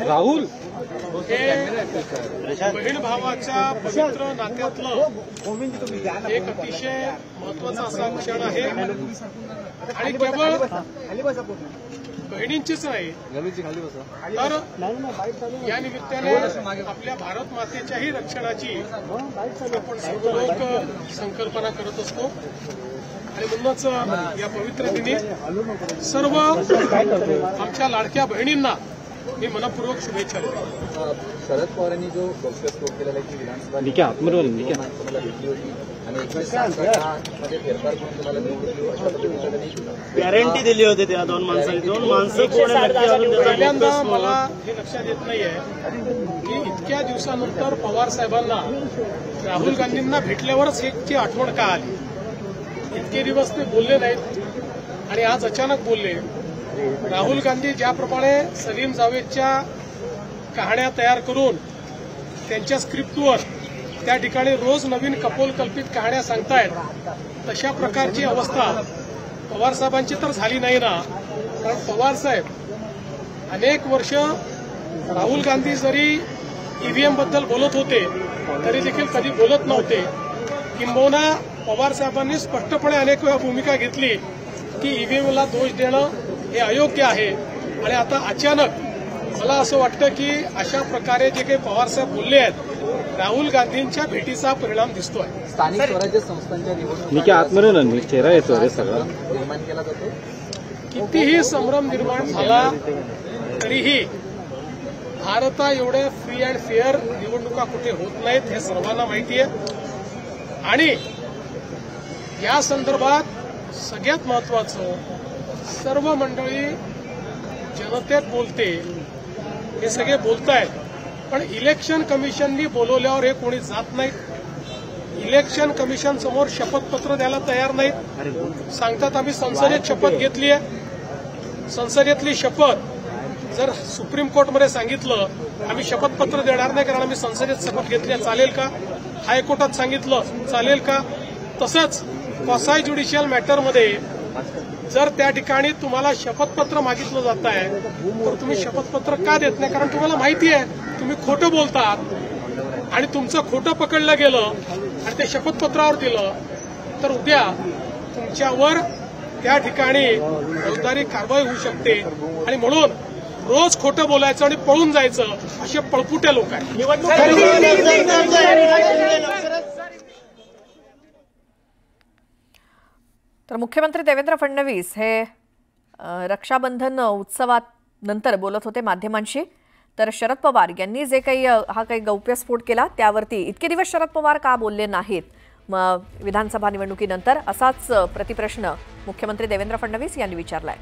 राहुल बहीण भावाच्या पवित्र नात्यातलं एक अतिशय महत्वाचा असा क्षण आहे आणि केवळ बहिणींचीच नाही तर या निमित्ताने आपल्या भारत मातेच्याही रक्षणाची आपण सर्व लोक संकल्पना करत असतो आणि म्हणूनच या पवित्र दिनी सर्व आमच्या लाडक्या बहिणींना मी मनपूर्वक शुभेच्छा देतो। शरद पवारांनी जो गौप्यस्फोट केलेला आहे की विधानसभा गॅरंटी दिली होती त्या दोन माणसं पहिल्यांदा मला हे लक्षात येत नाहीये की इतक्या दिवसानंतर पवार साहेबांना राहुल गांधींना भेटल्यावरच ह्याची आठवण का आली। इतके दिवस ते बोलले नाहीत आणि आज अचानक बोलले। राहुल गांधी ज्याप्रमाणे सलीम जावेदच्या कहाण्या तयार करून त्यांच्या स्क्रिप्टवर त्या ठिकाणी रोज नवीन कपोलकल्पित कहाण्या सांगतायत तशा प्रकारची अवस्था पवार साहेबांची तर झाली नाही ना। कारण पवार साहेब अनेक वर्ष राहुल गांधी जरी ईव्हीएम बद्दल बोलत होते तरी देखील कधी बोलत नव्हते। किंबहुना पवार साहेबांनी स्पष्टपणे अनेक वेळा भूमिका घेतली की ईव्हीएमला दोष देणं हे अयोग्य आहे आणि आता अचानक मला असं वाटतं की अशा प्रकारे जे काही पवार साहेब बोलले आहेत राहुल गांधींच्या भेटीचा परिणाम दिसतोय। स्थानिक स्वराज्य संस्थांच्या निवडणुकीत चेहरा येतो रे सगळा निर्माण केला जातो। कितीही संभ्रम निर्माण झाला तरीही भारता एवढे फ्री अँड फेअर निवडणुका कुठे होत नाहीत हे सर्वांना माहिती आहे आणि या संदर्भात सगळ्यात महत्वाचं सर्व मंडळी जनतेत बोलते हे सगळे बोलतायत पण इलेक्शन कमिशननी बोलवल्यावर हे कोणी जात नाहीत। इलेक्शन कमिशन समोर शपथपत्र द्यायला तयार नाहीत। सांगतात आम्ही संसदेत शपथ घेतली आहे। संसदेतली शपथ जर सुप्रीम कोर्टमध्ये सांगितलं आम्ही शपथपत्र देणार नाही कारण आम्ही संसदेत शपथ घेतली आहे चालेल का? हायकोर्टात सांगितलं चालेल का? तसंच क्वासाय ज्युडिशियल मॅटरमध्ये जर त्या ठिकाणी तुम्हाला शपथपत्र मागितलं जात आहे तर तुम्ही शपथपत्र का देत नाही? कारण तुम्हाला माहिती आहे तुम्ही खोटं बोलतात आणि तुमचं खोटं पकडलं गेलं आणि ते शपथपत्रावर दिलं तर उद्या तुमच्यावर त्या ठिकाणी फौजदारी कारवाई होऊ शकते आणि म्हणून रोज खोटं बोलायचं आणि पळून जायचं असे पळपुटे लोक आहेत। तर मुख्यमंत्री देवेंद्र फडणवीस हे रक्षाबंधन उत्सवानंतर बोलत होते माध्यमांशी। तर शरद पवार यांनी जे काही हा काही गौप्यस्फोट केला त्यावरती इतके दिवस शरद पवार का बोलले नाहीत विधानसभा निवडणुकीनंतर असाच प्रतिप्रश्न मुख्यमंत्री देवेंद्र फडणवीस यांनी विचारलाय।